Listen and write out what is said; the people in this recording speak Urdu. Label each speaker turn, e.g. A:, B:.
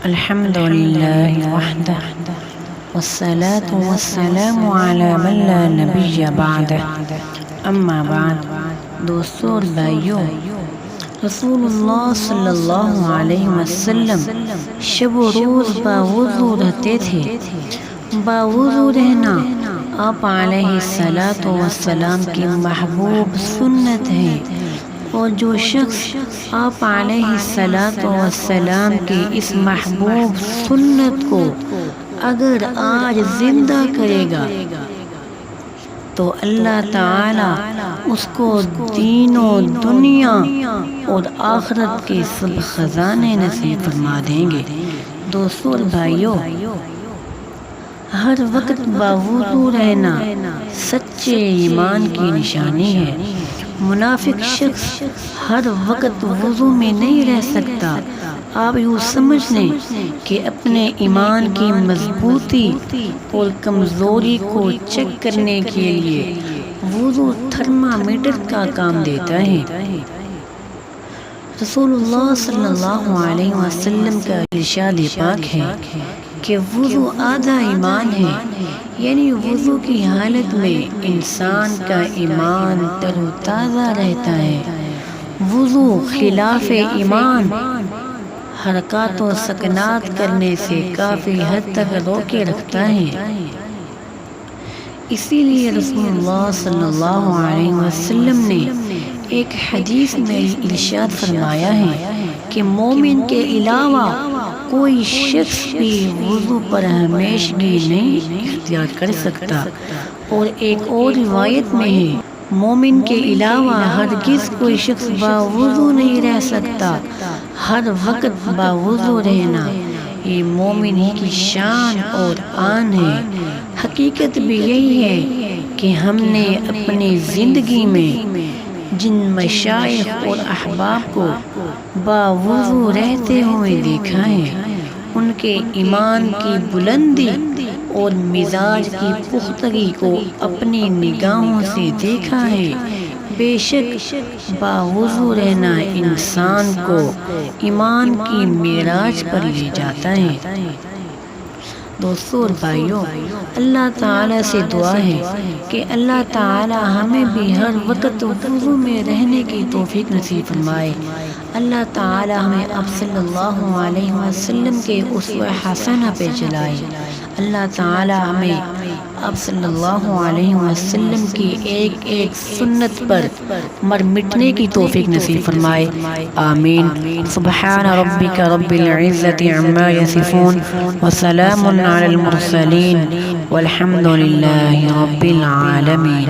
A: الحمد للہ وحدہ والصلاة والسلام علی من لا نبی بعدہ اما بعد۔ دوستو اور بھائیو، رسول اللہ صلی اللہ علیہ وسلم شب و روز باوضو رہتے تھے۔ باوضو رہنا آپ علیہ الصلاۃ والسلام کی محبوب سنت ہے، اور جو شخص آپ علیہ الصلاۃ والسلام کی اس محبوب سنت کو اگر آج زندہ کرے گا تو اللہ تعالی اس کو دین و دنیا اور آخرت کے سب خزانے نصیب فرما دیں گے۔ دوستو اور بھائیو، ہر وقت باوضو رہنا سچے ایمان کی نشانی ہے۔ منافق شخص ہر وقت وضو میں نہیں رہ سکتا۔ آپ یوں سمجھ لیں کہ اپنے ایمان کی مضبوطی اور کمزوری کو چیک کرنے کے لیے وضو تھرمامیٹر کا کام دیتا ہے۔ رسول اللہ صلی اللہ علیہ وسلم کا ارشاد پاک ہے کہ وضو آدھا ایمان ہے، یعنی وضو کی حالت میں انسان کا ایمان تر و تازہ رہتا ہے۔ وضو خلاف ایمان حرکات و سکنات کرنے سے کافی حد تک روکے رکھتا ہے۔ اسی لیے رسول اللہ صلی اللہ علیہ وسلم نے ایک حدیث میں ارشاد فرمایا ہے کہ مومن کے علاوہ کوئی شخص بھی وضو پر ہمیشگی نہیں اختیار کر سکتا، اور ایک اور روایت میں ہے مومن کے علاوہ ہرگز کوئی شخص باوضو نہیں رہ سکتا۔ ہر وقت باوضو رہنا یہ مومن کی شان اور آن ہے۔ حقیقت بھی یہی ہے کہ ہم نے اپنی زندگی میں جن مشائخ اور احباب کو باوضو رہتے ہوئے دیکھا ہے، ان کے ایمان کی بلندی اور مزاج کی پختگی کو اپنی نگاہوں سے دیکھا ہے۔ بے شک باوضو رہنا انسان کو ایمان کی معراج پر لے جاتا ہے۔ دوستو اور بھائیو، اللہ تعالیٰ سے دعا ہے کہ اللہ تعالیٰ ہمیں بھی ہر وقت وضو میں رہنے کی توفیق نصیب فرمائے۔ اللہ تعالیٰ ہمیں آپ صلی اللہ علیہ وسلم کے اسوہ حسنہ پہ چلائے۔ اللہ تعالیٰ ہمیں آپ صلی اللہ علیہ وسلم کی ایک ایک سنت پر مر مٹنے کی توفیق نصیب فرمائے۔ آمین۔ سبحان ربک رب العزت عما یصفون وسلام علی المرسلین والحمد للہ رب العالمین۔